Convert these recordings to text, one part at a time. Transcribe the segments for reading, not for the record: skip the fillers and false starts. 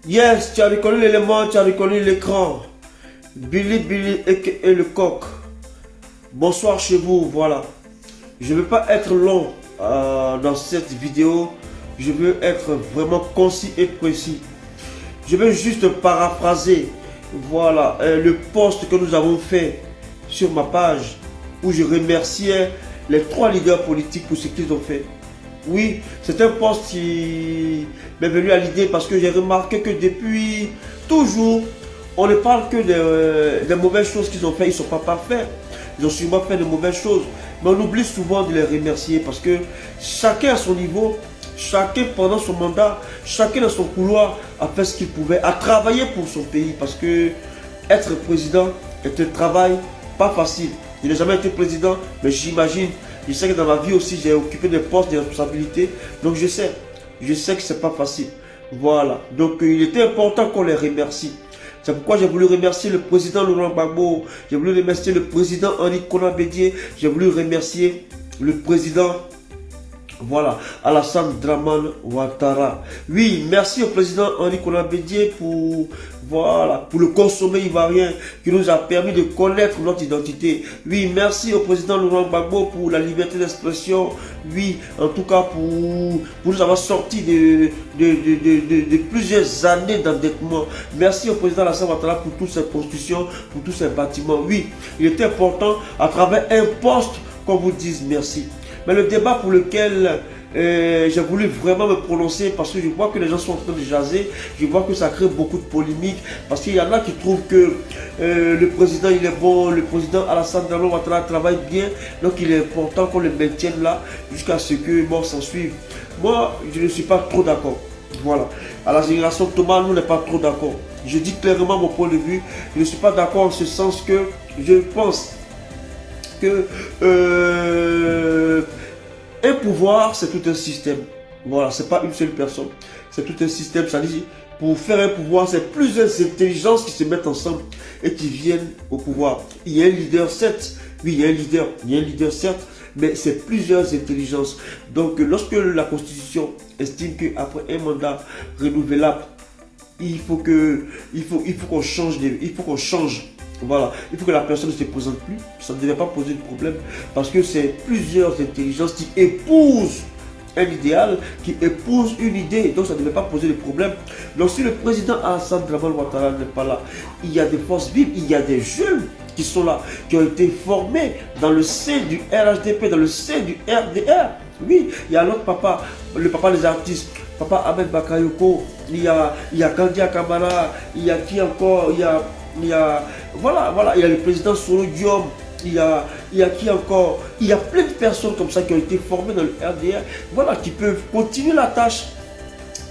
Yes, tu as reconnu l'élément, tu as reconnu l'écran. Billy et le coq. Bonsoir chez vous, voilà. Je ne veux pas être long dans cette vidéo. Je veux être vraiment concis et précis. Je veux juste paraphraser, voilà, le post que nous avons fait sur ma page où je remerciais les 3 leaders politiques pour ce qu'ils ont fait. Oui, c'est un post qui m'est venu à l'idée parce que j'ai remarqué que depuis toujours, on ne parle que des mauvaises choses qu'ils ont fait. Ils ne sont pas parfaits. Ils ont sûrement fait de mauvaises choses. Mais on oublie souvent de les remercier parce que chacun à son niveau, chacun pendant son mandat, chacun dans son couloir a fait ce qu'il pouvait, a travaillé pour son pays. Parce que être président est un travail pas facile. Je n'ai jamais été président, mais j'imagine, je sais que dans ma vie aussi, j'ai occupé des postes, des responsabilités. Donc je sais que c'est pas facile. Voilà. Donc il était important qu'on les remercie. C'est pourquoi j'ai voulu remercier le président Laurent Gbagbo, j'ai voulu remercier le président Henri Konan Bédié, j'ai voulu remercier le président, voilà, Alassane Dramane Ouattara. Oui, merci au président Henri Konan Bédié pour, voilà, pour le consommé ivoirien qui nous a permis de connaître notre identité. Oui, merci au président Laurent Gbagbo pour la liberté d'expression. Oui, en tout cas pour nous avoir sorti de plusieurs années d'endettement. Merci au président Alassane Ouattara pour toutes ces constructions, pour tous ces bâtiments. Oui, il était important à travers un poste qu'on vous dise merci. Mais le débat pour lequel j'ai voulu vraiment me prononcer, parce que je vois que les gens sont en train de jaser, je vois que ça crée beaucoup de polémiques, parce qu'il y en a qui trouvent que le président il est bon, le président Alassane Dramane Ouattara travaille bien, donc il est important qu'on le maintienne là jusqu'à ce que mort s'en suive. Moi, je ne suis pas trop d'accord. Voilà. À la génération Thomas, nous n'est pas trop d'accord. Je dis clairement mon point de vue. Je ne suis pas d'accord en ce sens que je pense que un pouvoir, c'est tout un système. Voilà, c'est pas une seule personne. C'est tout un système. Ça dit, pour faire un pouvoir, c'est plusieurs intelligences qui se mettent ensemble et qui viennent au pouvoir. Il y a un leader, certes. Oui, il y a un leader, certes. Mais c'est plusieurs intelligences. Donc, lorsque la Constitution estime qu'après un mandat renouvelable, il faut qu'on change. Voilà, il faut que la personne ne se présente plus. Ça ne devait pas poser de problème parce que c'est plusieurs intelligences qui épousent un idéal, qui épousent une idée. Donc ça ne devait pas poser de problème. Donc si le président Alassane Dramane Ouattara n'est pas là, il y a des forces vives, il y a des jeunes qui sont là, qui ont été formés dans le sein du RHDP, dans le sein du RDR. Oui, il y a l'autre papa, le papa des artistes, papa Ahmed Bakayoko, il y a Kandia Kamara, il y a qui encore, il y a voilà, il y a le président Solo Diom, il y a qui encore, il y a plein de personnes comme ça qui ont été formées dans le RDR, voilà, qui peuvent continuer la tâche.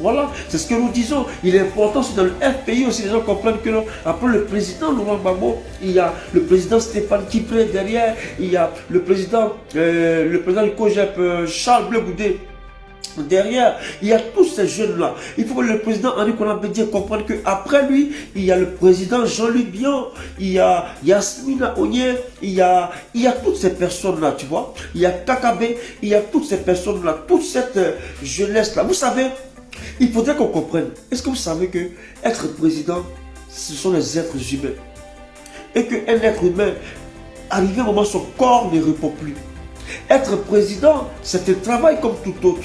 Voilà, c'est ce que nous disons. Il est important aussi dans le FPI aussi, les gens comprennent que après le président Laurent Gbagbo, il y a le président Stéphane Kipré derrière, il y a le président du COGEP Charles Bleu Goudé. Derrière, il y a tous ces jeunes-là. Il faut que le président Henri Konan Bédié comprenne qu'après lui, il y a le président Jean-Luc Bion, il y a Yasmina Onye, il y a toutes ces personnes-là, tu vois. Il y a Kakabe, il y a toutes ces personnes-là, toute cette jeunesse-là. Vous savez, il faudrait qu'on comprenne. Est-ce que vous savez que être président, ce sont les êtres humains? Et qu'un être humain, arrivé au moment où son corps ne répond plus. Être président, c'est un travail comme tout autre.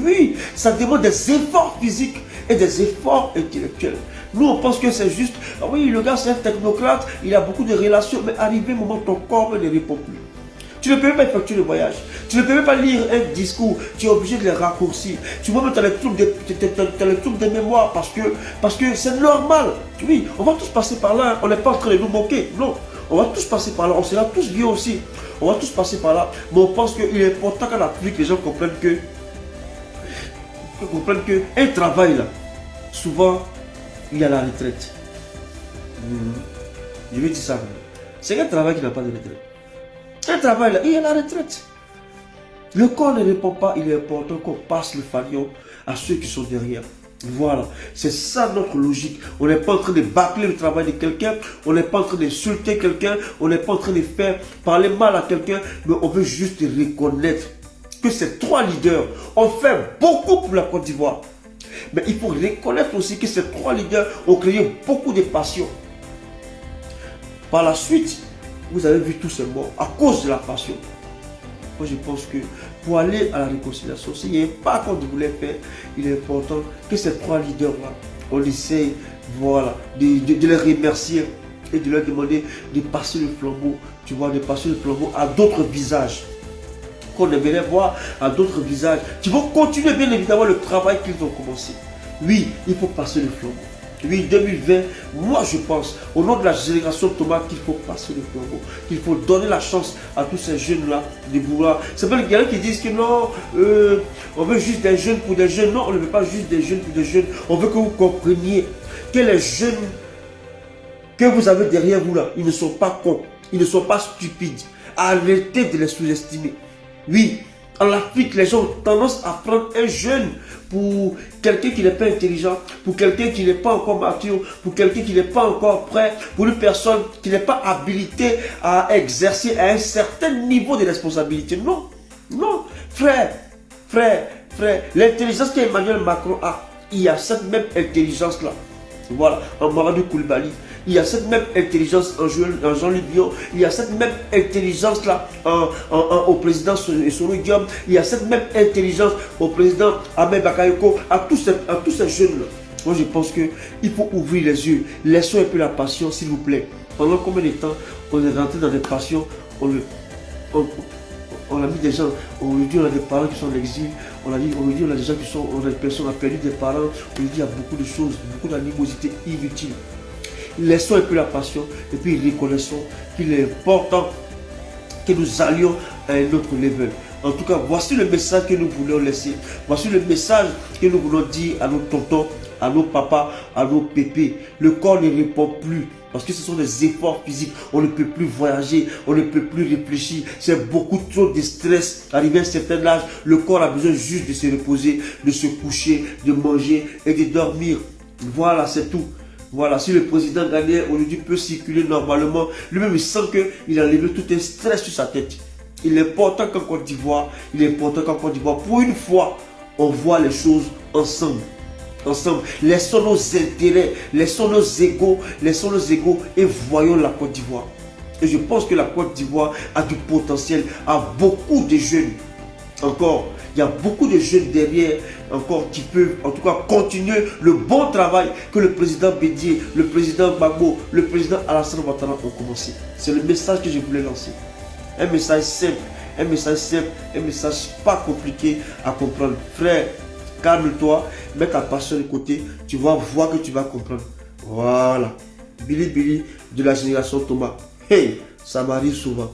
Oui, ça demande des efforts physiques et des efforts intellectuels. Nous, on pense que c'est juste, ah oui, le gars c'est un technocrate, il a beaucoup de relations, mais arrivé au moment où ton corps ne répond plus. Tu ne peux même pas effectuer le voyage. Tu ne peux même pas lire un discours. Tu es obligé de les raccourcir. Tu vois même tu as les troubles de mémoire parce que c'est normal. Oui, on va tous passer par là. On n'est pas en train de nous moquer. Non, on va tous passer par là. On sera tous vieux aussi. On va tous passer par là. Mais on pense qu'il est important qu'en Afrique, les gens comprennent qu'un travail là, souvent, il y a la retraite. Je vais dire ça. C'est un travail qui n'a pas de retraite. Un travail là, il y a la retraite. Le corps ne répond pas, il est important qu'on passe le fanion à ceux qui sont derrière. Voilà, c'est ça notre logique. On n'est pas en train de bâcler le travail de quelqu'un, on n'est pas en train d'insulter quelqu'un, on n'est pas en train de faire parler mal à quelqu'un, mais on veut juste reconnaître que ces 3 leaders ont fait beaucoup pour la Côte d'Ivoire. Mais il faut reconnaître aussi que ces 3 leaders ont créé beaucoup de passion. Par la suite, vous avez vu tous ces morts à cause de la passion. Moi, je pense que pour aller à la réconciliation, s'il y a un pas qu'on voulait faire, il est important que ces 3 leaders-là, on essaye, voilà, de les remercier et de leur demander de passer le flambeau, tu vois, de passer le flambeau à d'autres visages qu'on aimerait voir, à d'autres visages qui vont continuer bien évidemment le travail qu'ils ont commencé. Oui, il faut passer le flambeau. Oui, 2020, moi je pense, au nom de la génération Thomas, qu'il faut passer le flambeau, qu'il faut donner la chance à tous ces jeunes-là de vouloir. C'est pas les gars qui disent que non, on veut juste des jeunes pour des jeunes. Non, on ne veut pas juste des jeunes pour des jeunes. On veut que vous compreniez que les jeunes que vous avez derrière vous là, ils ne sont pas cons, ils ne sont pas stupides. Arrêtez de les sous-estimer. Oui, en Afrique, les gens ont tendance à prendre un jeune pour quelqu'un qui n'est pas intelligent, pour quelqu'un qui n'est pas encore mature, pour quelqu'un qui n'est pas encore prêt, pour une personne qui n'est pas habilitée à exercer à un certain niveau de responsabilité. Non, non, frère, l'intelligence qu'Emmanuel Macron a, il y a cette même intelligence-là. Voilà, en Mamadou Koulibaly, il y a cette même intelligence en Jean-Luc Dion, il y a cette même intelligence-là au président Soro Guillaume, il y a cette même intelligence au président Ahmed Bakayoko, à tous ces jeunes-là. Moi, je pense qu'il faut ouvrir les yeux, laissons un peu la passion, s'il vous plaît. Pendant combien de temps on est rentré dans des passions, on a mis des gens, aujourd'hui on a des parents qui sont en exil, aujourd'hui on a des gens qui sont, on a des personnes, on a perdu des parents, aujourd'hui il y a beaucoup de choses, beaucoup d'animosité inutile. Laissons un peu la passion et puis reconnaissons qu'il est important que nous allions à un autre level. En tout cas, voici le message que nous voulons laisser. Voici le message que nous voulons dire à nos tontons, à nos papas, à nos pépés. Le corps ne répond plus. Parce que ce sont des efforts physiques. On ne peut plus voyager, on ne peut plus réfléchir. C'est beaucoup trop de stress. Arrivé à un certain âge, le corps a besoin juste de se reposer, de se coucher, de manger et de dormir. Voilà, c'est tout. Voilà, si le président ghanéen aujourd'hui peut circuler normalement, lui-même il sent qu'il a levé tout un stress sur sa tête. Il est important qu'en Côte d'Ivoire, pour une fois, on voit les choses ensemble. Laissons nos intérêts, laissons nos égos et voyons la Côte d'Ivoire. Et je pense que la Côte d'Ivoire a du potentiel, a beaucoup de jeunes. Encore, il y a beaucoup de jeunes derrière encore qui peuvent en tout cas continuer le bon travail que le président Bédié, le président Gbagbo, le président Alassane Ouattara ont commencé. C'est le message que je voulais lancer. Un message simple, un message pas compliqué à comprendre. Frère, calme-toi, mets ta passion de côté, tu vas voir que tu vas comprendre. Voilà. Billy de la génération Thomas. Hey, ça m'arrive souvent.